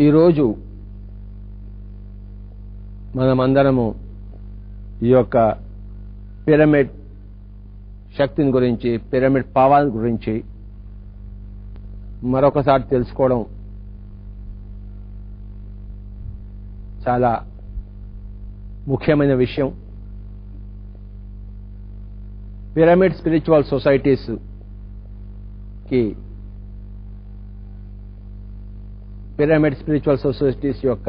ఈరోజు మనమందరము ఈ యొక్క పిరమిడ్ శక్తిని గురించి, పిరమిడ్ పవర్ గురించి మరొకసారి తెలుసుకోవడం చాలా ముఖ్యమైన విషయం. పిరమిడ్ స్పిరిచువల్ సొసైటీస్ కి పిరమిడ్ స్పిరిచువల్ సొసైటీస్ యొక్క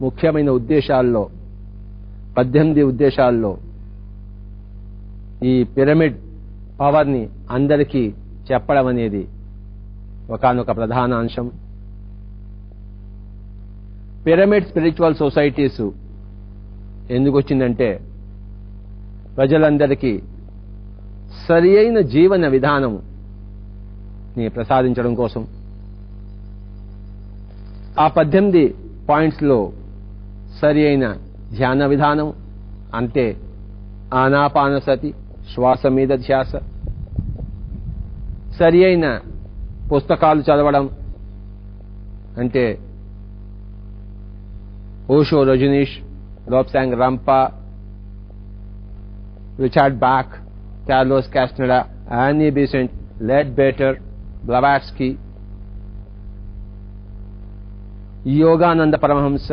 ముఖ్యమైన ఉద్దేశాల్లో 18 ఉద్దేశాల్లో ఈ పిరమిడ్ పవర్ని అందరికీ చెప్పడం అనేది ఒకానొక ప్రధాన అంశం. పిరమిడ్ స్పిరిచువల్ సొసైటీస్ ఎందుకు వచ్చిందంటే ప్రజలందరికీ సరి అయిన జీవన విధానం ని ప్రసాదించడం కోసం. ఆ 18 పాయింట్స్ లో సరి అయిన ధ్యాన విధానం అంటే ఆనాపానసతి, శ్వాస మీద ధ్యాస, సరి అయిన పుస్తకాలు చదవడం అంటే Osho Rajneesh, Lobsang Rampa, Richard Bach, Carlos Castaneda, Annie Besant, Leadbeater, Blavatsky, Yogananda Paramahansa,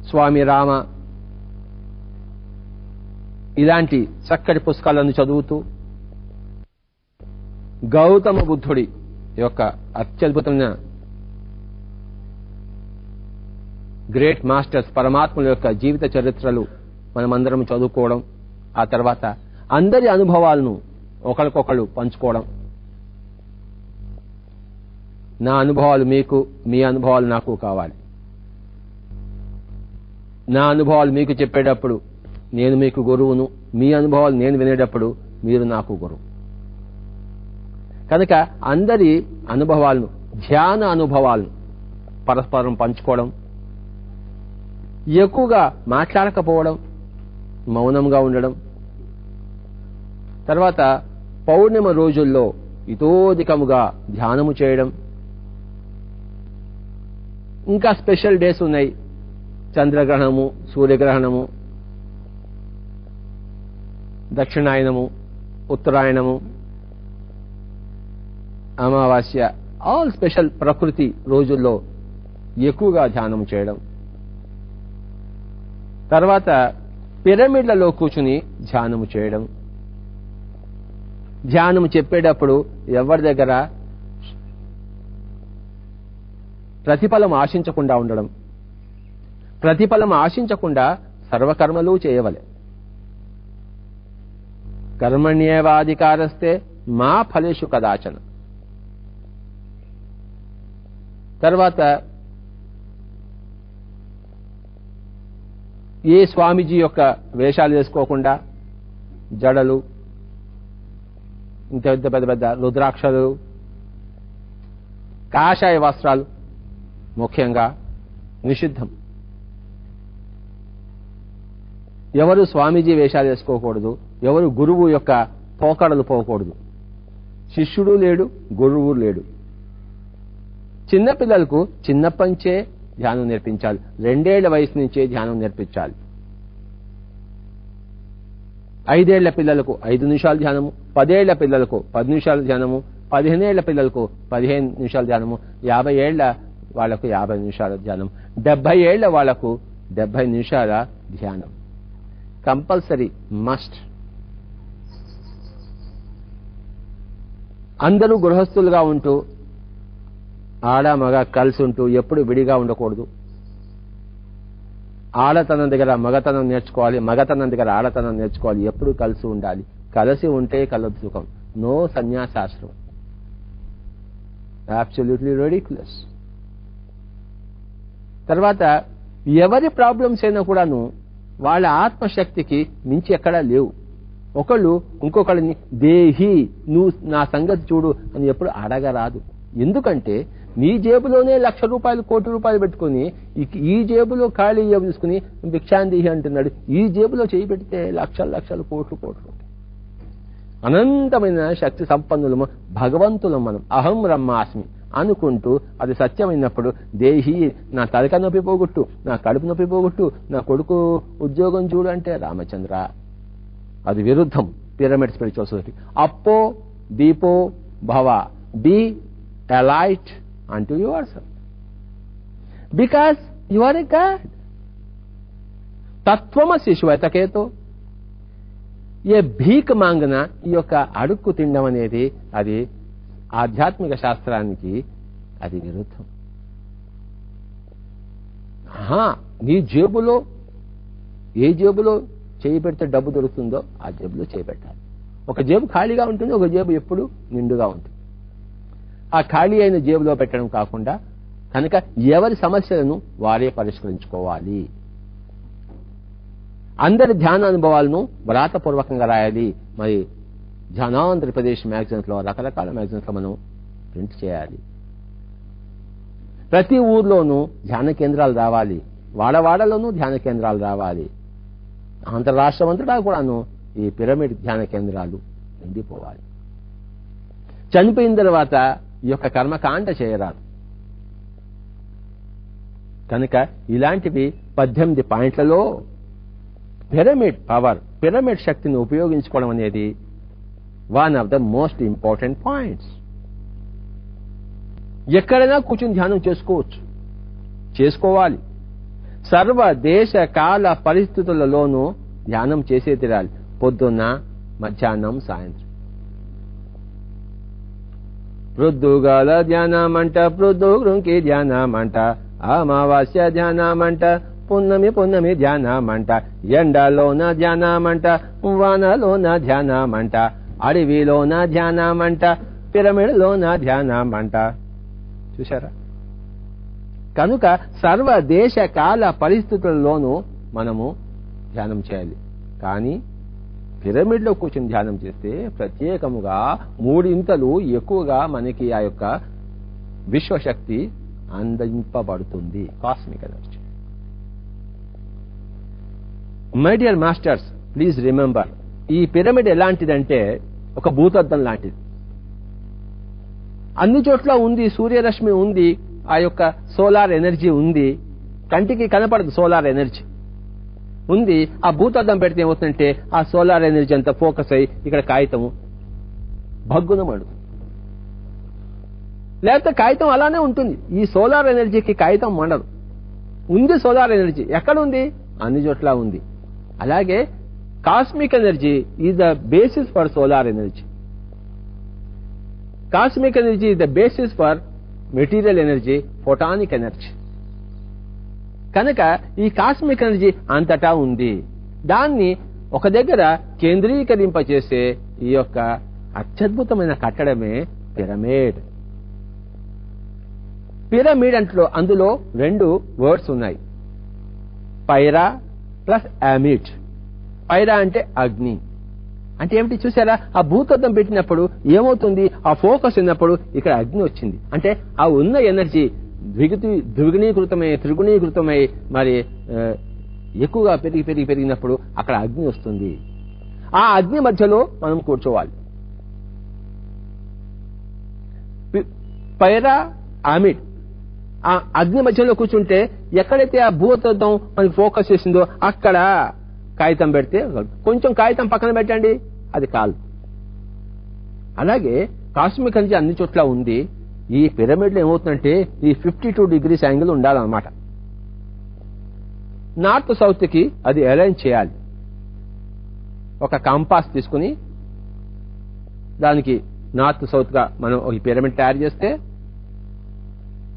Swami Rama, ఇలాంటి చక్కటి పుస్తకాలను చదువుతూ గౌతమ బుద్ధుడి యొక్క అత్యద్భుతమైన గ్రేట్ మాస్టర్స్ పరమాత్ముల యొక్క జీవిత చరిత్రలు మనమందరం చదువుకోవడం, ఆ తర్వాత అందరి అనుభవాలను ఒకరికొకరు పంచుకోవడం. నా అనుభవాలు మీకు, మీ అనుభవాలు నాకు కావాలి. నా అనుభవాలు మీకు చెప్పేటప్పుడు నేను మీకు గురువును, మీ అనుభవాలు నేను వినేటప్పుడు మీరు నాకు గురువు. కనుక అందరి అనుభవాలను, ధ్యాన అనుభవాలను పరస్పరం పంచుకోవడం, ఎక్కువగా మాట్లాడకపోవడం, మౌనంగా ఉండడం, తర్వాత పౌర్ణిమ రోజుల్లో ఇతోధికముగా ధ్యానము చేయడం. ఇంకా స్పెషల్ డేస్ ఉన్నాయి, చంద్రగ్రహణము, సూర్యగ్రహణము, దక్షిణాయనము, ఉత్తరాయణము, అమావాస్య, ఆల్ స్పెషల్ ప్రకృతి రోజుల్లో ఎక్కువగా ధ్యానం చేయడం. తర్వాత పిరమిడ్లలో కూర్చుని ధ్యానము చేయడం. ధ్యానము చెప్పేటప్పుడు ఎవరి దగ్గర ప్రతిఫలం ఆశించకుండా ఉండడం. ప్రతిఫలం ఆశించకుండా సర్వకర్మలు చేయవలె. కర్మణ్యేవాధికారస్తే మా ఫలేషు కదాచన. తర్వాత ఏ స్వామీజీ యొక్క వేషాలు వేసుకోకుండా జడలు, ఇంత పెద్ద పెద్ద రుద్రాక్షలు, కాషాయ వస్త్రాలు ముఖ్యంగా నిషిద్ధం. ఎవరు స్వామీజీ వేషాలు వేసుకోకూడదు, ఎవరు గురువు యొక్క పోకడలు పోకూడదు. శిష్యుడు లేడు, గురువు లేడు. చిన్నపిల్లలకు చిన్నప్పంచే ధ్యానం నేర్పించాలి. 2 ఏళ్ల వయసు నుంచే ధ్యానం నేర్పించాలి. 5 ఏళ్ల పిల్లలకు 5 నిమిషాలు ధ్యానము, 10 ఏళ్ల పిల్లలకు 10 నిమిషాలు ధ్యానము, 15 ఏళ్ల పిల్లలకు 15 నిమిషాలు ధ్యానము, 50 ఏళ్ల వాళ్లకు 50 నిమిషాల ధ్యానం, 70 ఏళ్ల వాళ్లకు 70 నిమిషాల ధ్యానం. Compulsory, must. అందరూ గృహస్థులుగా ఉంటూ ఆడ మగ కలిసి ఉంటూ ఎప్పుడు విడిగా ఉండకూడదు. ఆడతనం దగ్గర మగతనం నేర్చుకోవాలి, మగతనం దగ్గర ఆడతనం నేర్చుకోవాలి. ఎప్పుడు కలిసి ఉండాలి. కలిసి ఉంటే కలదు సుఖం. నో సన్యాసాశ్రమం. Absolutely ridiculous. తర్వాత ఎవరి ప్రాబ్లమ్స్ అయినా కూడాను వాళ్ళ ఆత్మశక్తికి మించి ఎక్కడా లేవు. ఒకళ్ళు ఇంకొకళ్ళని దేహి, నువ్వు నా సంగతి చూడు అని ఎప్పుడు అడగరాదు. ఎందుకంటే నీ జేబులోనే ₹1,00,000 ₹1,00,00,000 పెట్టుకుని ఈ జేబులో ఖాళీ జేబు తీసుకుని భిక్షాందేహి అంటున్నాడు. ఈ జేబులో చేయి పెడితే లక్షలు కోట్లు. అనంతమైన శక్తి సంపన్నులము, భగవంతులం మనం. అహం బ్రహ్మాస్మి, అనుకుంటూ అది సత్యమైనప్పుడు దేహి నా తలక నొప్పి పోగొట్టు, నా కడుపు నొప్పి పోగొట్టు, నా కొడుకు ఉద్యోగం చూడు అంటే రామచంద్ర అది విరుద్ధం పిరమిడ్ స్పిరిచువల్ సొసైటీ. అప్పో దీపో భవ, be a light unto yourself because you are a god. తత్వమసి శ్వేతకేతో. ఏ భీక్ మాంగన ఈ యొక్క అడుక్కు తినడం అనేది అది ఆధ్యాత్మిక శాస్త్రానికి అది విరుద్ధం. నీ జేబులో ఏ జేబులో చేయి పెడితే డబ్బు దొరుకుతుందో ఆ జేబులో చేయి పెట్టాలి. ఒక జేబు ఖాళీగా ఉంటుంది, ఒక జేబు ఎప్పుడు నిండుగా ఉంటుంది. ఆ ఖాళీ అయిన జేబులో పెట్టడం కాకుండా కనుక ఎవరి సమస్యలను వారే పరిష్కరించుకోవాలి. అందరి ధ్యాన అనుభవాలను వ్రాతపూర్వకంగా రాయాలి. మరి ధ్యానాంధ్రప్రదేశ్ మ్యాగజైన్స్ లో రకరకాల మ్యాగజైన్స్ లో మనం ప్రింట్ చేయాలి. ప్రతి ఊర్లోనూ ధ్యాన కేంద్రాలు రావాలి, వాడవాడలోనూ ధ్యాన కేంద్రాలు రావాలి. అంతర్రాష్ట్రం అంతటా కూడాను ఈ పిరమిడ్ ధ్యాన కేంద్రాలు నిండిపోవాలి. చనిపోయిన తర్వాత ఈ యొక్క కర్మకాండ చేయరాదు. కనుక ఇలాంటివి 18 పాయింట్లలో పిరమిడ్ పవర్, పిరమిడ్ శక్తిని ఉపయోగించుకోవడం అనేది one of the most important points. ఎక్కడైనా కూర్చుని ధ్యానం చేసుకోవాలి. సర్వ దేశ కాల పరిస్థితులలోనూ ధ్యానం చేసే తీరాలి. పొద్దున్న, మధ్యాహ్నం, సాయంత్రం. ప్రొద్దుగాల ధ్యానమంట, ప్రొద్దుగుంకి ధ్యానమంట, అమావాస్య ధ్యానమంట, పున్నమి ధ్యానమంట, ఎండలోన ధ్యానమంట, వానలోన ధ్యానమంట, అడవిలోన ధ్యానమంట, పిరమిడ్లోన ధ్యానమంట. చూశారా? కనుక సర్వ దేశ కాల పరిస్థితుల్లోనూ మనము ధ్యానం చేయాలి. కానీ పిరమిడ్లో కూర్చొని ధ్యానం చేస్తే ప్రత్యేకముగా 3 ఇంతలు ఎక్కువగా మనకి ఆ యొక్క విశ్వశక్తి అందింపబడుతుంది, cosmic energy. My dear masters, please remember, ఈ పిరమిడ్ ఎలాంటిదంటే ఒక భూతద్దం లాంటిది. అన్ని చోట్ల ఉంది, సూర్యరశ్మి ఉంది, ఆ యొక్క సోలార్ ఎనర్జీ ఉంది. కంటికి కనపడదు సోలార్ ఎనర్జీ ఉంది. ఆ భూతద్దం పెడితే ఏమవుతుందంటే ఆ సోలార్ ఎనర్జీ అంతా ఫోకస్ అయ్యి ఇక్కడ కాగితము భగ్గున మడు. లేకపోతే కాగితం అలానే ఉంటుంది. ఈ సోలార్ ఎనర్జీకి కాగితం మండదు. ఉంది సోలార్ ఎనర్జీ. ఎక్కడ ఉంది? అన్ని చోట్ల ఉంది. అలాగే cosmic energy is the basis for solar energy. Cosmic energy is the basis for material energy, photonic energy. కనుక ఈ కాస్మిక్ ఎనర్జీ అంతటా ఉంది. దాన్ని ఒక దగ్గర కేంద్రీకరింపచేసే ఈ యొక్క అత్యద్భుతమైన కట్టడమే పిరమిడ్. పిరమిడ్ అందులో 2 వర్డ్స్ ఉన్నాయి, పైరా ప్లస్ అమిడ్. పైరా అంటే అగ్ని. అంటే ఏమిటి చూసారా? ఆ భూతత్వం పెట్టినప్పుడు ఏమవుతుంది? ఆ ఫోకస్ ఉన్నప్పుడు ఇక్కడ అగ్ని వచ్చింది. అంటే ఆ ఉన్న ఎనర్జీ ద్విగుణీకృతమై త్రిగుణీకృతమై మరి ఎక్కువగా పెరిగినప్పుడు అక్కడ అగ్ని వస్తుంది. ఆ అగ్ని మధ్యలో మనం కూర్చోవాలి. పైరా అమిడ్, ఆ అగ్ని మధ్యలో కూర్చుంటే ఎక్కడైతే ఆ భూతత్వం మనకి ఫోకస్ చేసిందో అక్కడ కాగితం పెడితే, కొంచెం కాగితం పక్కన పెట్టండి, అది కాదు. అలాగే కాస్మిక్ ఎనర్జీ అన్ని చోట్ల ఉంది. ఈ పిరమిడ్లో ఏమవుతుందంటే ఈ 52 degrees యాంగిల్ ఉండాలన్నమాట. నార్త్ సౌత్ కి అది అలైన్ చేయాలి. ఒక కంపాస్ తీసుకుని దానికి నార్త్ సౌత్ గా మనం ఈ పిరమిడ్ తయారు చేస్తే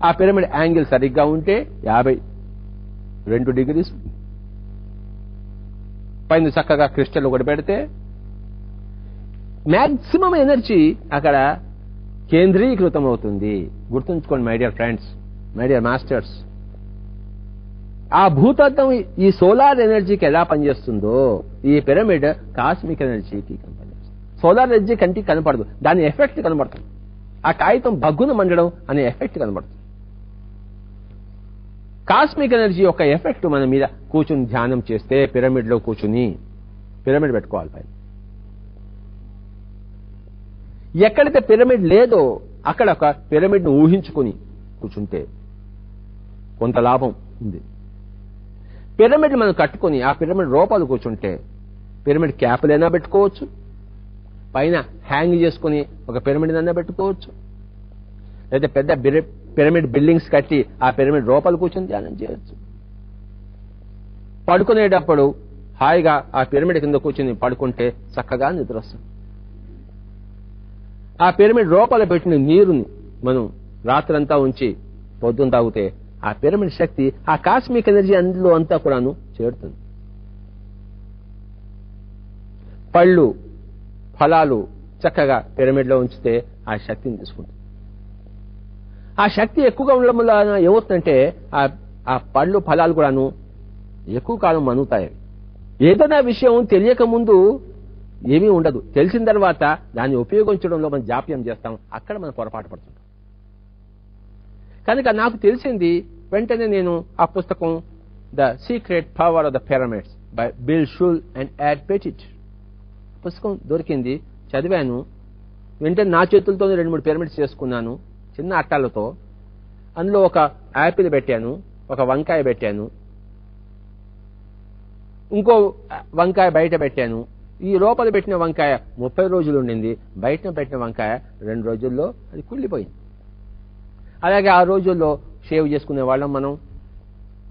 ఆ పిరమిడ్ యాంగిల్ సరిగ్గా ఉంటే 52 degrees పైన చక్కగా క్రిస్టల్ ఒకటి పెడితే మ్యాక్సిమం ఎనర్జీ అక్కడ కేంద్రీకృతం అవుతుంది. గుర్తుంచుకోండి my dear friends, my dear masters. ఆ భూతత్వం ఈ సోలార్ ఎనర్జీకి ఎలా పనిచేస్తుందో ఈ పిరమిడ్ కాస్మిక్ ఎనర్జీకి పనిచేస్తుంది. సోలార్ ఎనర్జీ కంటికి కనపడదు, దాని ఎఫెక్ట్ కనబడుతుంది. ఆ కాగితం భగ్గున మండడం అనే ఎఫెక్ట్ కనబడుతుంది. కాస్మిక్ ఎనర్జీ యొక్క ఎఫెక్ట్ మన మీద కూర్చుని ధ్యానం చేస్తే, పిరమిడ్ లో కూర్చుని పిరమిడ్ పెట్టుకోవాలి పైన. ఎక్కడైతే పిరమిడ్ లేదో అక్కడ ఒక పిరమిడ్ను ఊహించుకుని కూర్చుంటే కొంత లాభం ఉంది. పిరమిడ్ మనం కట్టుకుని ఆ పిరమిడ్ రూపాలు కూర్చుంటే పిరమిడ్ క్యాపులైనా పెట్టుకోవచ్చు, పైన హ్యాంగ్ చేసుకుని ఒక పిరమిడ్ అయినా పెట్టుకోవచ్చు, లేదా పెద్ద పిరమిడ్ బిల్డింగ్స్ కట్టి ఆ పిరమిడ్ రూపాలు కూర్చొని ధ్యానం చేయొచ్చు. పడుకునేటప్పుడు హాయిగా ఆ పిరమిడ్ కింద కూర్చొని పడుకుంటే చక్కగా నిద్ర వస్తుంది. ఆ పిరమిడ్ రూపాలు పెట్టిన నీరుని మనం రాత్రంతా ఉంచి పొద్దున తాగితే ఆ పిరమిడ్ శక్తి, ఆ కాస్మిక్ ఎనర్జీ అందులో అంతా కూడాను చేరుతుంది. పళ్ళు ఫలాలు చక్కగా పిరమిడ్లో ఉంచితే ఆ శక్తిని తీసుకుంటుంది. ఆ శక్తి ఎక్కువగా ఉండడం వల్ల ఏమవుతుందంటే ఆ పళ్ళు ఫలాలు కూడాను ఎక్కువ కాలం మనుగుతాయి. ఏదైనా విషయం తెలియక ముందు ఏమీ ఉండదు, తెలిసిన తర్వాత దాన్ని ఉపయోగించడంలో మనం జాప్యం చేస్తాం, అక్కడ మనం పొరపాటు పడుతుంటాం. కనుక నాకు తెలిసింది వెంటనే నేను ఆ పుస్తకం the secret power of the pyramids by bill shall and add Pettit పుస్తకం దొరికింది, చదివాను. వెంటనే నా చేతులతో 2-3 పిరమిడ్స్ చేసుకున్నాను చిన్న అట్టాలతో. అందులో ఒక యాపిల్ పెట్టాను, ఒక వంకాయ పెట్టాను, ఇంకో వంకాయ బయట పెట్టాను. ఈ లోపల పెట్టిన వంకాయ 30 రోజులు ఉండింది, బయట పెట్టిన వంకాయ 2 రోజుల్లో అది కుళ్ళిపోయింది. అలాగే ఆ రోజుల్లో షేవ్ చేసుకునే వాళ్ళం మనం.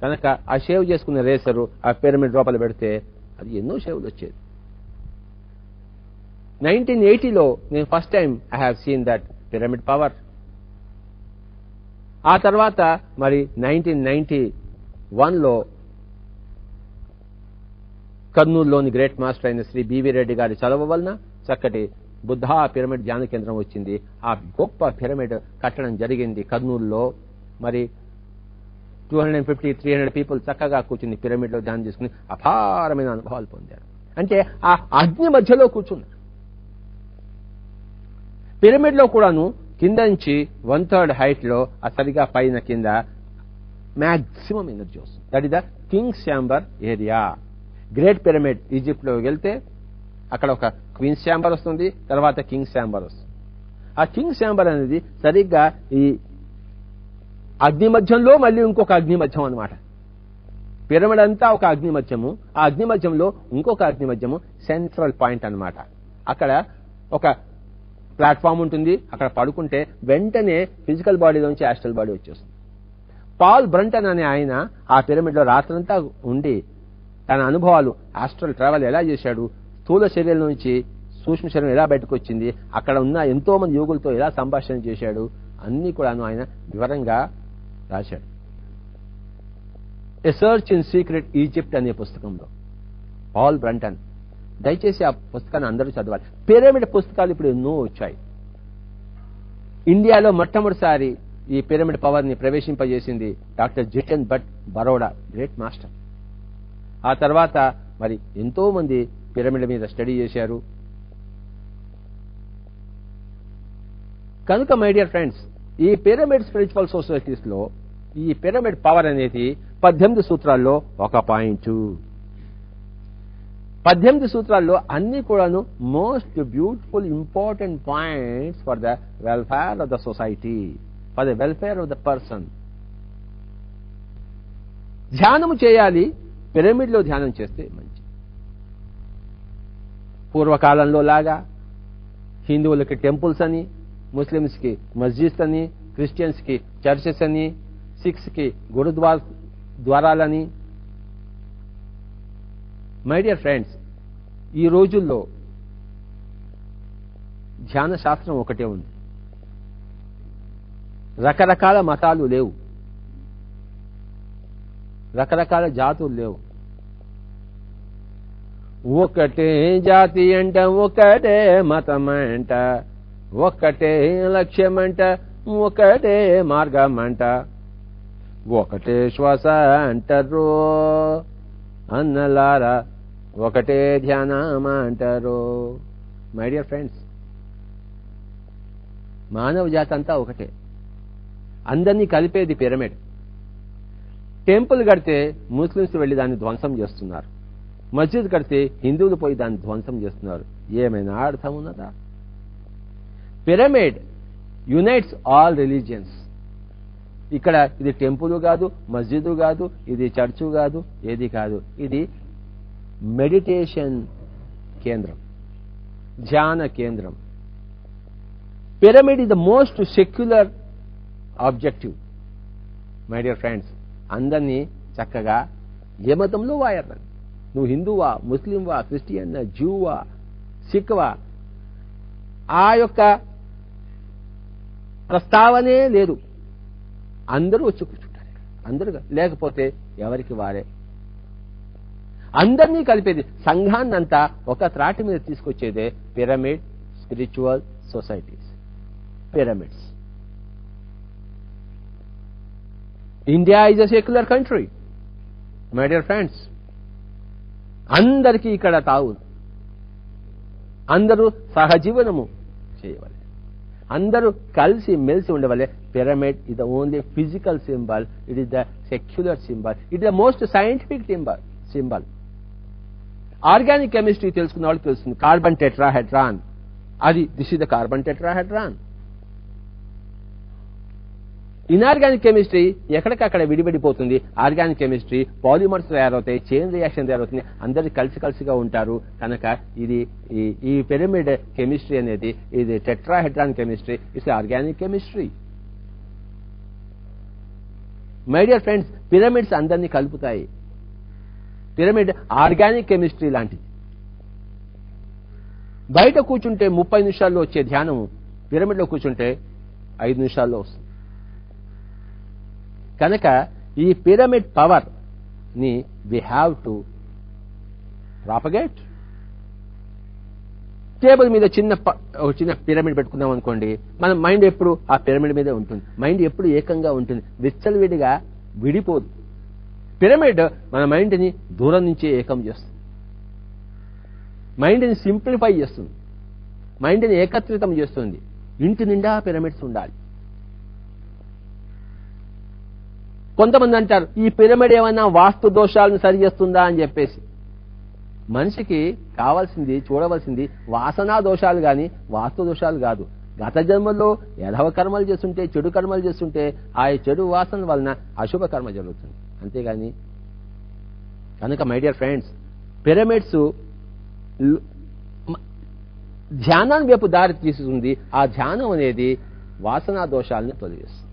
కనుక ఆ షేవ్ చేసుకునే రేసరు ఆ పిరమిడ్ లోపల పెడితే అది ఎన్నో షేవ్లు వచ్చేది. 1980లో నేను first time I have seen that pyramid power. ఆ తర్వాత మరి 1991లో కర్నూలులోని గ్రేట్ మాస్టర్ అయిన శ్రీ బివి రెడ్డి గారి చలవ వలన చక్కటి బుద్ధ పిరమిడ్ ధ్యాన కేంద్రం వచ్చింది. ఆ గొప్ప పిరమిడ్ కట్టడం జరిగింది కర్నూలులో. మరి 250-300 పీపుల్ చక్కగా కూర్చుని పిరమిడ్లో ధ్యానం చేసుకుని అపారమైన అనుభవాలు పొందారు. అంటే ఆ అగ్ని మధ్యలో కూర్చున్నారు. పిరమిడ్లో కూడాను కింద నుంచి 1/3 హైట్ లో ఆ సరిగా పైన కింద మ్యాక్సిమం ఎనర్జీ వస్తుంది. That is the Kings chamber area. Great pyramid Egypt లో వెళ్తే అక్కడ ఒక క్వీన్స్ ఛాంబర్ వస్తుంది, తర్వాత కింగ్స్ ఛాంబర్ వస్తుంది. ఆ కింగ్స్ ఛాంబర్ అనేది సరిగ్గా ఈ అగ్ని మధ్యంలో మళ్ళీ ఇంకొక అగ్ని మధ్యం అనమాట. పిరమిడ్ అంతా ఒక అగ్ని మధ్యము, ఆ అగ్ని మధ్యంలో ఇంకొక అగ్ని మధ్యము సెంట్రల్ పాయింట్ అన్నమాట. అక్కడ ఒక ప్లాట్ఫామ్ ఉంటుంది, అక్కడ పడుకుంటే వెంటనే ఫిజికల్ బాడీలోంచి ఆస్ట్రల్ బాడీ వచ్చేస్తుంది. పాల్ బ్రంటన్ అనే ఆయన ఆ పిరమిడ్ లో రాత్రంతా ఉండి తన అనుభవాలు ఆస్ట్రల్ ట్రావెల్ ఎలా చేశాడు, స్థూల శరీరం నుంచి సూక్ష్మ శరీరం ఎలా బయటకు వచ్చింది, అక్కడ ఉన్న ఎంతో మంది యోగులతో ఎలా సంభాషణ చేశాడు, అన్ని కూడాను ఆయన వివరంగా రాశాడు. ఎ సర్చ్ ఇన్ సీక్రెట్ ఈజిప్ట్ అనే పుస్తకంలో పాల్ బ్రంటన్. దయచేసి ఆ పుస్తకాన్ని అందరూ చదవాలి. పిరమిడ్ పుస్తకాలు ఇప్పుడు ఎన్నో వచ్చాయి. ఇండియాలో మొట్టమొదటిసారి ఈ పిరమిడ్ పవర్ ని ప్రవేశింపజేసింది doctor Jitan Bhatt Baroda, great master. ఆ తర్వాత మరి ఎంతో మంది పిరమిడ్ మీద స్టడీ చేశారు. కనుక మై డియర్ ఫ్రెండ్స్, ఈ పిరమిడ్ స్పిరిచువల్ సొసైటీస్ లో ఈ పిరమిడ్ పవర్ అనేది 18 సూత్రాల్లో ఒక పాయింట్. 18 సూత్రాల్లో అన్ని కూడాను most beautiful important points for the welfare of the society, for the welfare of the person. ధ్యానము చేయాలి, పిరమిడ్ లో ధ్యానం చేస్తే మంచి. పూర్వకాలంలో లాగా హిందువులకి టెంపుల్స్ అని, ముస్లిమ్స్ కి మస్జిద్స్ అని, క్రిస్టియన్స్ కి చర్చెస్ అని, సిఖ్స్ కి గురుద్వారాలని. మై డియర్ ఫ్రెండ్స్, ఈ రోజుల్లో ధ్యాన శాస్త్రం ఒకటే ఉంది, రకరకాల మతాలు లేవు, రకరకాల జాతులు లేవు. ఒకటే జాతి అంట, ఒకటే మతం అంట, ఒకటే లక్ష్యమంట, ఒకటే మార్గమంట, ఒకటే శ్వాస అంటారు అన్నలారా, ఒకటే ధ్యానం అంటారు. మై డియర్ ఫ్రెండ్స్, మానవ జాతి అంతా ఒకటే, అందరినీ కలిపేది పిరమిడ్. టెంపుల్ కడితే ముస్లిమ్స్ వెళ్లి దాన్ని ధ్వంసం చేస్తున్నారు, మస్జిద్ కడితే హిందువులు పోయి దాన్ని ధ్వంసం చేస్తున్నారు. ఏమైనా అర్థం ఉన్నదా? Pyramid unites all religions. ఇక్కడ ఇది టెంపుల్ కాదు, మస్జిద్ కాదు, ఇది చర్చు కాదు, ఏది కాదు. ఇది మెడిటేషన్ కేంద్రం, ధ్యాన కేంద్రం. Pyramid is the most secular objective. My dear friends, అందరినీ చక్కగా ఏ మతంలో వాయర్రని, నువ్వు హిందువా, ముస్లింవా, క్రిస్టియన్, జూవా, సిఖ్వా, ఆ యొక్క ప్రస్తావనే లేదు. అందరూ వచ్చి కూర్చుంటారు, అందరూ. లేకపోతే ఎవరికి వారే. అందరినీ కలిపేది, సంఘాన్నంతా ఒక త్రాటి మీద తీసుకొచ్చేదే pyramid spiritual societies, pyramids. India is a secular country. My dear friends, అందరికీ ఇక్కడ తావు, అందరూ సహజీవనము చేయవాలి, అందరూ కలిసి మెలిసి ఉండవలే. Pyramid is the only physical symbol, it is the secular symbol, it is the most scientific symbol. Organic chemistry తెలుసుకున్న వాళ్ళకి తెలుస్తుంది, కార్బన్ టెట్రాహెడ్రాన్, అది this is the carbon tetrahedron. Inorganic chemistry ఎక్కడికక్కడ విడివిడిపోతుంది. ఆర్గానిక్ కెమిస్ట్రీ పాలిమర్స్ తయారవుతాయి, chain reaction తయారవుతుంది, అందరు కలిసిగా ఉంటారు. కనుక ఇది ఈ పిరమిడ్ కెమిస్ట్రీ అనేది ఇది tetrahedron chemistry, it's organic chemistry. My dear friends, pyramids అందరినీ కలుపుతాయి. పిరమిడ్ ఆర్గానిక్ కెమిస్ట్రీ లాంటిది. బయట కూర్చుంటే 30 నిమిషాల్లో వచ్చే ధ్యానము పిరమిడ్లో కూర్చుంటే 5 నిమిషాల్లో వస్తుంది. కనుక ఈ పిరమిడ్ పవర్ ని we have to propagate. Table మీద చిన్న పిరమిడ్ పెట్టుకున్నాం అనుకోండి, మన మైండ్ ఎప్పుడు ఆ పిరమిడ్ మీదే ఉంటుంది, మైండ్ ఎప్పుడు ఏకంగా ఉంటుంది, విచ్చలవిడిగా విడిపోదు. పిరమిడ్ మన మైండ్ని దూరం నుంచే ఏకం చేస్తుంది, మైండ్ని సింప్లిఫై చేస్తుంది, మైండ్ని ఏకత్రితం చేస్తుంది. ఇంటి నిండా పిరమిడ్స్ ఉండాలి. కొంతమంది అంటారు ఈ పిరమిడ్ ఏమైనా వాస్తు దోషాలను సరి చేస్తుందా అని చెప్పేసి. మనిషికి కావాల్సింది, చూడవలసింది వాసనా దోషాలు కానీ వాస్తు దోషాలు కాదు. గత జన్మల్లో ఎడవ కర్మలు చేస్తుంటే, చెడు కర్మలు చేస్తుంటే ఆ చెడు వాసన వలన అశుభ కర్మ జరుగుతుంది, అంతేగాని. కనుక మై డియర్ ఫ్రెండ్స్, పిరమిడ్స్ ధ్యానాన్ని వైపు దారి తీసుకుంది. ఆ ధ్యానం అనేది వాసనా దోషాలని తొలగిస్తుంది.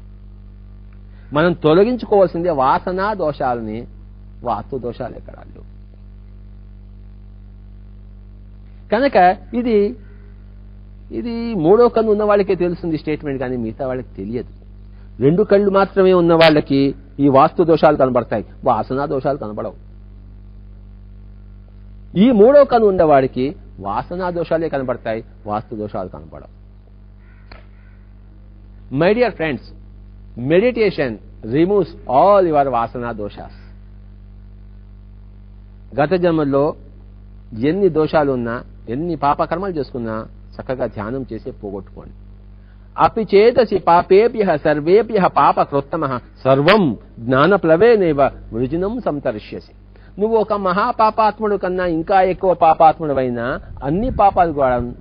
మనం తొలగించుకోవాల్సిందే వాసనా దోషాలని, వాస్తు దోషాలు ఎక్కడ లేవు. కనుక ఇది మూడో కన్ను ఉన్న వాళ్ళకే తెలుస్తుంది స్టేట్మెంట్, కానీ మిగతా వాళ్ళకి తెలియదు. 2 కళ్ళు మాత్రమే ఉన్న వాళ్ళకి ఈ వాస్తు దోషాలు కనబడతాయి, వాసనా దోషాలు కనబడవు. ఈ మూడో కన్ను ఉన్నవాడికి వాసనా దోషాలే కనబడతాయి, వాస్తు దోషాలు కనబడవు. My dear friends, meditation removes all your vasana doshas. గత జన్మల్లో ఎన్ని దోషాలు ఉన్నా, ఎన్ని పాపకర్మలు చేసుకున్నా చక్కగా ధ్యానం చేసి పోగొట్టుకోండి. అపి చేతసి పాపేభ్యః సర్వేభ్యః పాపకృత్తమః సర్వం జ్ఞానప్లవేనైవ వృజినం సంతరిష్యసి. నువ్వు ఒక మహాపాపాత్ముడు కన్నా ఇంకా ఎక్కువ పాపాత్ముడువైనా అన్ని పాపాలు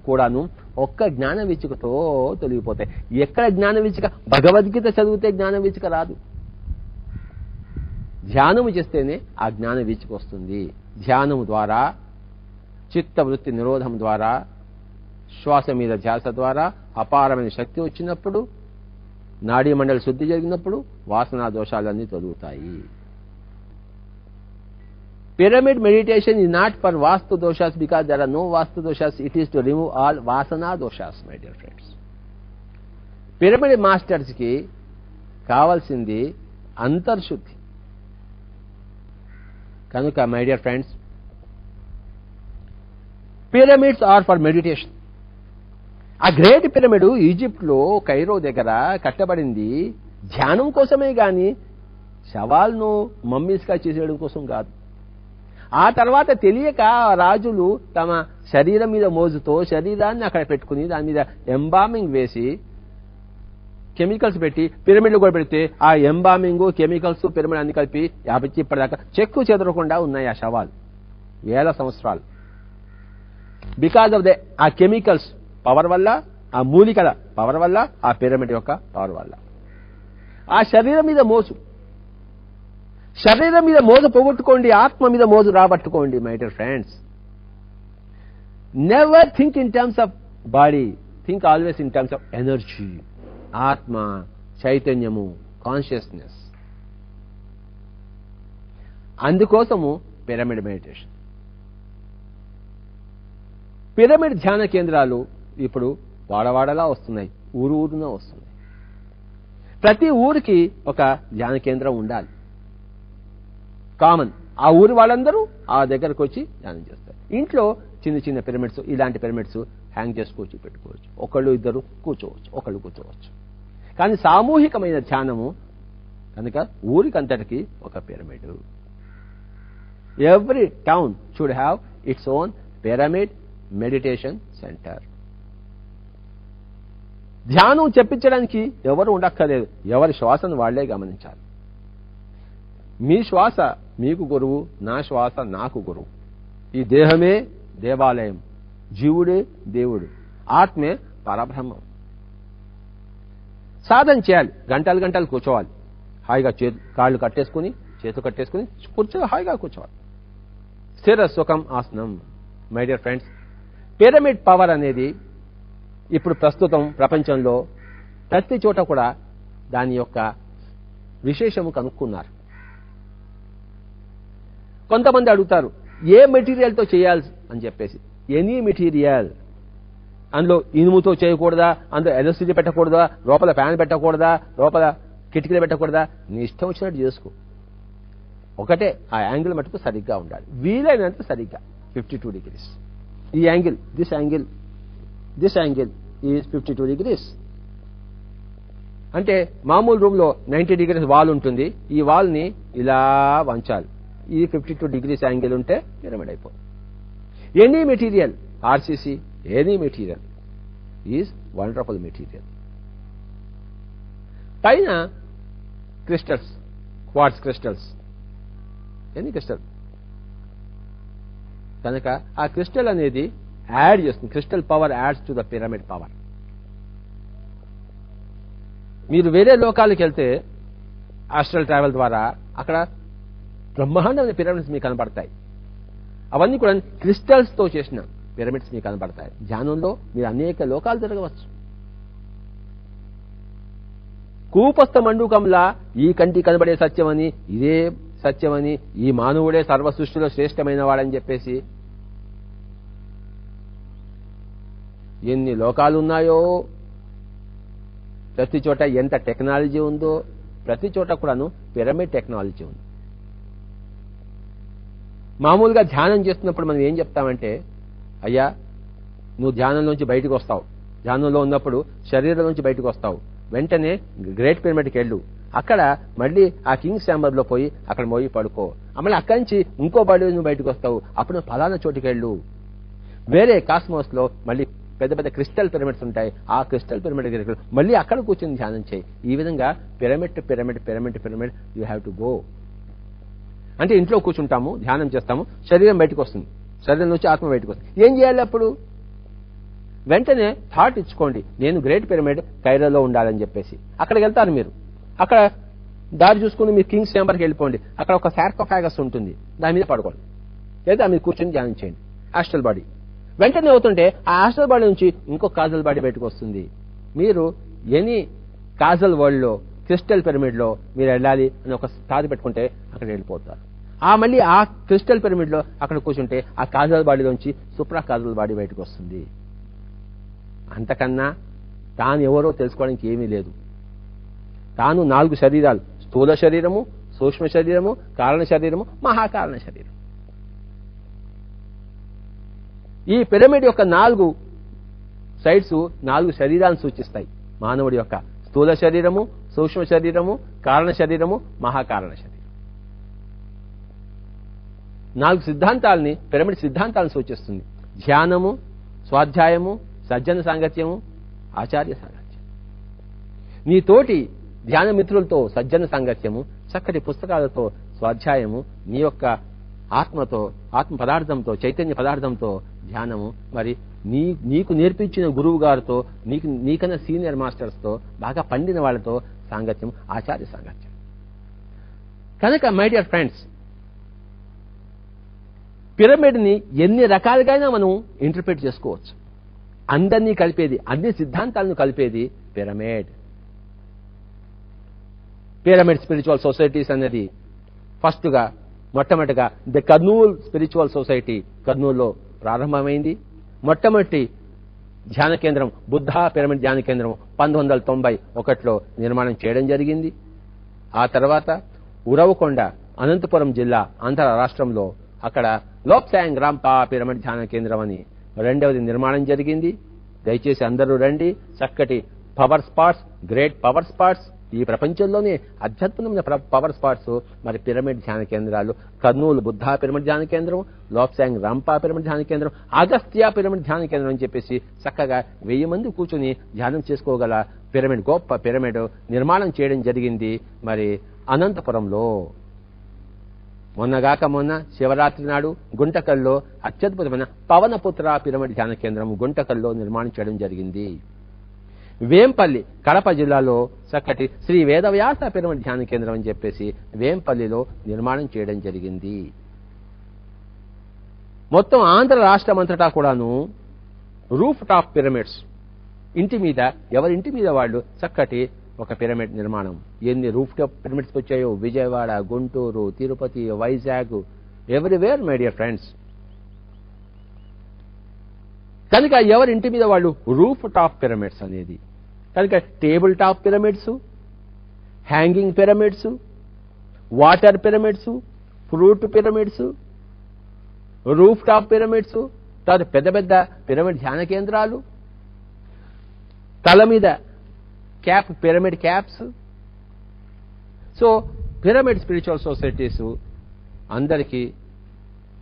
కూడాను ఒక్క జ్ఞాన వీచికతో తొలగిపోతాయి. ఎక్కడ జ్ఞాన వీచిక? భగవద్గీత చదివితే జ్ఞాన వీచిక రాదు, ధ్యానము చేస్తేనే ఆ జ్ఞాన వీచిక వస్తుంది. ధ్యానము ద్వారా, చిత్తవృత్తి నిరోధం ద్వారా, శ్వాస మీద ధ్యాస ద్వారా అపారమైన శక్తి వచ్చినప్పుడు, నాడీ మండలి శుద్ధి జరిగినప్పుడు వాసనా దోషాలన్నీ తొలుగుతాయి. Pyramid meditation is not for vastu doshas because there are no vastu doshas. It is to remove all vasana doshas, my dear friends. Pyramid masters ki కావాల్సింది అంతర్శుద్ధి. కనుక my dear friends, pyramids are for meditation. ఆ great pyramid ఈజిప్ట్లో Cairo దగ్గర కట్టబడింది ధ్యానం కోసమే గాని శవాలను మమ్మీస్గా చేసేయడం కోసం కాదు. ఆ తర్వాత తెలియక రాజులు తమ శరీరం మీద మోజుతో శరీరాన్ని అక్కడ పెట్టుకుని దాని మీద ఎంబామింగ్ వేసి కెమికల్స్ పెట్టి పిరమిడ్లు కూడా పెడితే ఆ ఎంబామింగ్, కెమికల్స్, పిరమిడ్ అన్ని కలిపి 50 ఇప్పటిదాకా చెక్కు చెదరకుండా ఉన్నాయి ఆ శవాలు వేల సంవత్సరాలు. బికాజ్ ఆఫ్ ద ఆ కెమికల్స్ పవర్ వల్ల, ఆ మూలికల పవర్ వల్ల, ఆ పిరమిడ్ యొక్క పవర్ వల్ల. ఆ శరీరం మీద మోజు, శరీరం మీద మోజు పోగొట్టుకోండి, ఆత్మ మీద మోజు రాబట్టుకోండి. My dear friends, never think in terms of body, think always in terms of energy. ఆత్మ, చైతన్యము, కాన్షియస్నెస్. అందుకోసము పిరమిడ్ మెడిటేషన్. పిరమిడ్ ధ్యాన కేంద్రాలు ఇప్పుడు వాడవాడలా వస్తున్నాయి, ఊరు ఊరున వస్తున్నాయి. ప్రతి ఊరికి ఒక ధ్యాన కేంద్రం ఉండాలి, కామన్. ఆ ఊరి వాళ్ళందరూ ఆ దగ్గరకు వచ్చి ధ్యానం చేస్తారు. ఇంట్లో చిన్న చిన్న పిరమిడ్స్, ఇలాంటి పిరమిడ్స్ హ్యాంగ్ చేసుకోవచ్చు, పెట్టుకోవచ్చు. ఒకళ్ళు ఇద్దరు కూర్చోవచ్చు, ఒకళ్ళు కూర్చోవచ్చు. కానీ సామూహికమైన ధ్యానము కనుక ఊరికంతటికి ఒక pyramid. Every town should have its own pyramid meditation centre. ధ్యానం చెప్పించడానికి ఎవరు ఉండక్కర్లేదు, ఎవరి శ్వాసను వాళ్లే గమనించాలి. మీ శ్వాస మీకు గురువు, నా శ్వాస నాకు గురువు. ఈ దేహమే దేవాలయం, జీవుడే దేవుడు, ఆత్మే పరబ్రహ్మం. సాధన చేయాలి, గంటలు గంటలు కూర్చోవాలి. హాయిగా కాళ్ళు కట్టేసుకుని, చేతులు కట్టేసుకుని కూర్చో, హాయిగా కూర్చోవాలి. స్థిర సుఖం ఆసనం. My dear friends, pyramid power అనేది ఇప్పుడు ప్రస్తుతం ప్రపంచంలో ప్రతి చోట కూడా దాని యొక్క విశేషము కనుక్కున్నారు. కొంతమంది అడుగుతారు, ఏ మెటీరియల్తో చేయాలి అని చెప్పేసి. Any material. అందులో ఇనుముతో చేయకూడదా, అందులో ఎలక్ట్రిసిటీ పెట్టకూడదా, లోపల ఫ్యాన్ పెట్టకూడదా, లోపల కిటికీలు పెట్టకూడదా, నీ ఇష్టం వచ్చినట్టు చేసుకో. ఒకటే, ఆ యాంగిల్ మటుకు సరిగ్గా ఉండాలి, వీలైనంత సరిగ్గా 52 degrees. ఈ angle, this angle is 52 degrees. అంటే మామూలు రూమ్ లో 90 degrees వాల్ ఉంటుంది, ఈ వాల్ ని ఇలా వంచాలి. ఈ 52 degrees యాంగిల్ ఉంటే పిరమిడ్ అయిపోతుంది. Any material, RCC, any material is wonderful material. పైన crystals, quartz crystals, any crystal. కనుక ఆ క్రిస్టల్ అనేది యాడ్ చేస్తుంది. Crystal power adds to the pyramid power. మీరు వేరే లోకాలకు వెళ్తే ఆస్ట్రల్ ట్రావెల్ ద్వారా అక్కడ బ్రహ్మాండమైన పిరమిడ్స్ మీకు కనబడతాయి. అవన్నీ కూడా క్రిస్టల్స్ తో చేసిన పిరమిడ్స్ మీకు కనబడతాయి. ధ్యానంలో మీరు అనేక లోకాలు తిరగవచ్చు. కూపస్థ మండూకంలా ఈ కంటి కనబడే సత్యమని, ఇదే సత్యమని, ఈ మానవుడే సర్వ సృష్టిలో శ్రేష్టమైన వాడని చెప్పేసి ఎన్ని లోకాలు ఉన్నాయో, ప్రతి చోట ఎంత టెక్నాలజీ ఉందో, ప్రతి చోట కూడాను పిరమిడ్ టెక్నాలజీ ఉంది. మామూలుగా ధ్యానం చేస్తున్నప్పుడు మనం ఏం చెప్తామంటే, అయ్యా నువ్వు ధ్యానంలోంచి బయటకు వస్తావు, ధ్యానంలో ఉన్నప్పుడు శరీరం నుంచి బయటకు వస్తావు, వెంటనే గ్రేట్ పిరమిడ్కి వెళ్ళు, అక్కడ మళ్ళీ ఆ కింగ్స్ ఛాంబర్ లో పోయి అక్కడ పోయి పడుకో, మళ్ళీ అక్కడి నుంచి ఇంకో బాడీ నువ్వు బయటకు వస్తావు, అప్పుడు ఫలానా చోటుకి వెళ్ళు. వేరే కాస్మోస్ లో మళ్ళీ పెద్ద పెద్ద క్రిస్టల్ పిరమిడ్స్ ఉంటాయి, ఆ క్రిస్టల్ పిరమిడ్ దగ్గరికి మళ్ళీ అక్కడ కూర్చొని ధ్యానం చేయి. ఈ విధంగా pyramid pyramid pyramid pyramid you have to go. అంటే ఇంట్లో కూర్చుంటాము, ధ్యానం చేస్తాము, శరీరం బయటకు వస్తుంది, శరీరం నుంచి ఆత్మ బయటకు వస్తుంది. ఏం చేయాలి అప్పుడు? వెంటనే థాట్ ఇచ్చుకోండి, నేను గ్రేట్ పిరమిడ్ కైరోలో ఉండాలని చెప్పేసి. అక్కడికి వెళ్తారు మీరు, అక్కడ దారి చూసుకుని మీరు కింగ్స్ ఛాంబర్కి వెళ్ళిపోండి, అక్కడ ఒక సార్కోఫాగస్ ఉంటుంది, దాని మీద పడుకోండి, లేదా మీరు కూర్చొని ధ్యానం చేయండి. ఆస్ట్రల్ బాడీ వెంటనే అవుతుంటే ఆ ఆస్ట్రల్ బాడీ నుంచి ఇంకో కాజల్ బాడీ బయటకు వస్తుంది. మీరు ఎనీ కాజల్ వరల్డ్ లో, క్రిస్టల్ పిరమిడ్ లో మీరు వెళ్ళాలి అని ఒక స్థాయి పెట్టుకుంటే అక్కడ వెళ్ళిపోతారు. మళ్ళీ ఆ క్రిస్టల్ పిరమిడ్ లో అక్కడ కూర్చుంటే ఆ కాజల్ బాడీలోంచి సూప్రా కాజల్ బాడీ బయటకు వస్తుంది. అంతకన్నా తాను ఎవరో తెలుసుకోవడానికి ఏమీ లేదు. తాను 4 శరీరాలు, స్థూల శరీరము, సూక్ష్మ శరీరము, కారణ శరీరము, మహాకారణ శరీరం. ఈ పిరమిడ్ యొక్క 4 సైడ్స్ 4 శరీరాలను సూచిస్తాయి. మానవుడి యొక్క స్థూల శరీరము, సూక్ష్మ శరీరము, కారణ శరీరము, మహాకారణ శరీరం. 4 సిద్ధాంతాలని, పిరమిడ్ సిద్ధాంతాలను సూచిస్తుంది. ధ్యానము, స్వాధ్యాయము, సజ్జన సాంగత్యము, ఆచార్య సాంగత్యం. నీ తోటి ధ్యాన మిత్రులతో సజ్జన సాంగత్యము, చక్కటి పుస్తకాలతో స్వాధ్యాయము, నీ యొక్క ఆత్మతో, ఆత్మ పదార్థంతో, చైతన్య పదార్థంతో ధ్యానము, మరి నీకు నేర్పించిన గురువు గారితో, నీకన్నా సీనియర్ మాస్టర్స్తో, బాగా పండిన వాళ్ళతో సాంగత్యం ఆచార్య సాంగత్యం. కనుక మై డియర్ ఫ్రెండ్స్, పిరమిడ్ని ఎన్ని రకాలుగా మనం ఇంటర్ప్రిట్ చేసుకోవచ్చు. అందరినీ కలిపేది, అన్ని సిద్ధాంతాలను కలిపేది పిరమిడ్. పిరమిడ్ స్పిరిచువల్ సొసైటీస్ అనేది మొట్టమొదటిగా ది కర్నూల్ స్పిరిచువల్ సొసైటీ కర్నూలులో ప్రారంభమైంది. మొట్టమొదటి ధ్యాన కేంద్రం బుద్ధ పిరమిడ్ ధ్యాన కేంద్రం 1991లో నిర్మాణం చేయడం జరిగింది. ఆ తర్వాత ఉరవకొండ, అనంతపురం జిల్లా, ఆంధ్ర రాష్ట్రంలో అక్కడ లోప్సాంగ్ రాంపా పిరమిడ్ ధ్యాన కేంద్రం అని రెండవది నిర్మాణం జరిగింది. దయచేసి అందరూ రండి. చక్కటి power spots, great power spots, ఈ ప్రపంచంలోనే అత్యద్భుతమైన పవర్ స్పాట్స్ మరి పిరమిడ్ ధ్యాన కేంద్రాలు. కర్నూలు బుద్ధ పిరమిడ్ ధ్యాన కేంద్రం, లోప్సాంగ్ రాంపా పిరమిడ్ ధ్యాన కేంద్రం, అగస్త్య పిరమిడ్ ధ్యాన కేంద్రం అని చెప్పేసి చక్కగా 1000 మంది కూర్చుని ధ్యానం చేసుకోగల పిరమిడ్, గొప్ప పిరమిడ్ నిర్మాణం చేయడం జరిగింది మరి అనంతపురంలో. మొన్న శివరాత్రి నాడు గుంటకల్లో అత్యద్భుతమైన పవనపుత్ర పిరమిడ్ ధ్యాన కేంద్రం గుంటకల్లో నిర్మాణం చేయడం జరిగింది. వేంపల్లి, కడప జిల్లాలో చక్కటి శ్రీ వేదవ్యాస పిరమిడ్ ధ్యాన కేంద్రం అని చెప్పేసి వేంపల్లిలో నిర్మాణం చేయడం జరిగింది. మొత్తం ఆంధ్ర రాష్ట్రం అంతటా కూడాను రూఫ్ టాప్ పిరమిడ్స్, ఇంటి మీద, ఎవరింటి మీద వాళ్ళు చక్కటి ఒక పిరమిడ్ నిర్మాణం. ఎన్ని రూఫ్ టాప్ పిరమిడ్స్ వచ్చాయో Vijayawada, Guntur, Tirupati, Vizag, everywhere my dear friends. కనుక ఎవరింటి మీద వాళ్ళు రూఫ్ టాప్ పిరమిడ్స్ అనేది. కనుక table top pyramids, hanging pyramids, water pyramids, fruit pyramids, roof top pyramids, తర్వాత పెద్ద పెద్ద పిరమిడ్ ధ్యాన కేంద్రాలు, తల మీద cap, pyramid caps. So pyramid spiritual societies అందరికీ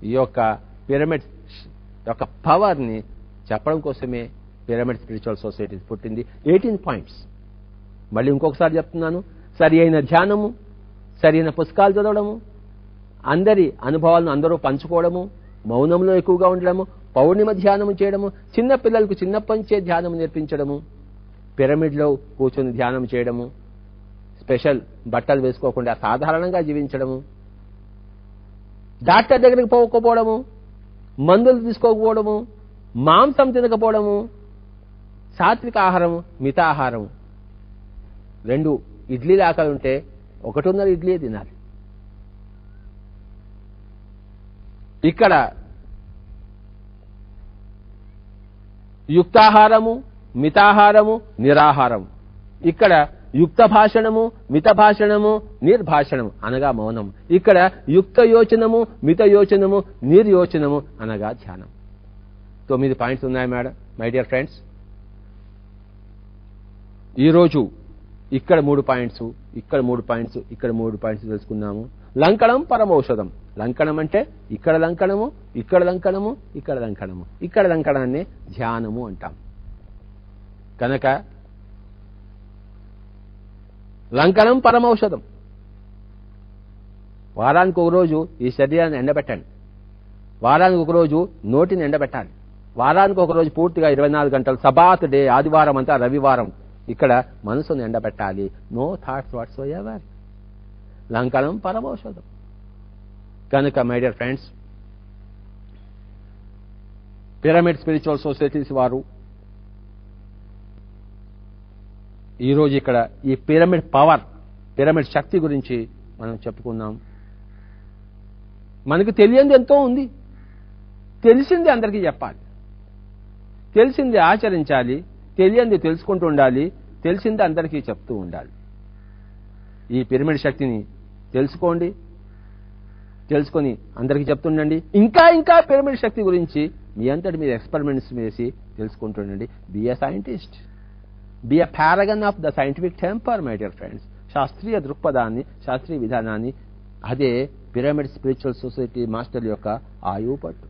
ఈ యొక్క పిరమిడ్ యొక్క పవర్ని చెప్పడం కోసమే పిరమిడ్ స్పిరిచువల్ సొసైటీస్ పుట్టింది. 18 పాయింట్స్. మళ్ళీ ఇంకొకసారి చెప్తున్నాను, సరి అయిన ధ్యానము, సరి అయిన పుస్తకాలు చదవడము, అందరి అనుభవాలను అందరూ పంచుకోవడము, మౌనంలో ఎక్కువగా ఉండడము, పౌర్ణిమ ధ్యానము చేయడము, చిన్న పిల్లలకు చిన్నప్పటి నుంచే ధ్యానం నేర్పించడము, పిరమిడ్లో కూర్చొని ధ్యానం చేయడము, స్పెషల్ బట్టలు వేసుకోకుండా సాధారణంగా జీవించడము, డాక్టర్ దగ్గరికి పోకపోవడము, మందులు తీసుకోకపోవడము, మాంసం తినకపోవడము, సాత్విక ఆహారము, మితాహారము. 2 ఇడ్లీలు ఆకలి ఉంటే 1.5 ఇడ్లీ తినాలి. ఇక్కడ యుక్తాహారము, మితాహారము, నిరాహారము. ఇక్కడ యుక్త భాషణము, మిత భాషణము, నిర్భాషణము అనగా మౌనం. ఇక్కడ యుక్త యోచనము, మిత యోచనము, నిర్యోచనము అనగా ధ్యానం. 9 పాయింట్స్ ఉన్నాయి మేడం, మై డియర్ ఫ్రెండ్స్. ఈరోజు ఇక్కడ 3 పాయింట్స్, ఇక్కడ 3 పాయింట్స్, ఇక్కడ 3 పాయింట్స్ తెలుసుకున్నాము. లంకణం పరమౌషధం. లంకణం అంటే ఇక్కడ లంకణము, ఇక్కడ లంకణము, ఇక్కడ లంకణము. ఇక్కడ లంకణాన్ని ధ్యానము అంటాం. కనుక లంకణం పరమౌషధం. వారానికి ఒక రోజు ఈ శరీరాన్ని ఎండబెట్టండి. వారానికి ఒక రోజు నోటిని ఎండబెట్టాలి. వారానికి ఒక రోజు పూర్తిగా 24 గంటలు, సబాత్ డే, ఆదివారం అంతా, రవివారం ఇక్కడ మనసును ఎండబెట్టాలి. No thoughts whatsoever. లంకణం పరమౌషధం. కనుక my dear friends, pyramid spiritual societies వారు ఈరోజు ఇక్కడ ఈ పిరమిడ్ పవర్, పిరమిడ్ శక్తి గురించి మనం చెప్పుకున్నాం. మనకు తెలియంది ఎంతో ఉంది, తెలిసింది అందరికీ చెప్పాలి, తెలిసింది ఆచరించాలి, తెలియంది తెలుసుకుంటూ ఉండాలి, తెలిసింది అందరికీ చెప్తూ ఉండాలి. ఈ పిరమిడ్ శక్తిని తెలుసుకోండి, తెలుసుకొని అందరికీ చెప్తుండండి. ఇంకా ఇంకా పిరమిడ్ శక్తి గురించి మీ అంతటి మీరు ఎక్స్పెరిమెంట్స్ వేసి తెలుసుకుంటుండండి. Be a scientist, be a paragon of the scientific temper my dear friends. శాస్త్రీయ దృక్పథాన్ని, శాస్త్రీయ విధానాన్ని, అదే పిరమిడ్ స్పిరిచువల్ సొసైటీ మాస్టర్ల యొక్క ఆయువు పట్టు.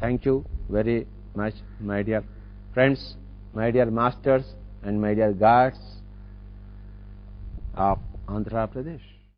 Thank you very much, my dear friends, my dear masters and my dear guards of Andhra Pradesh.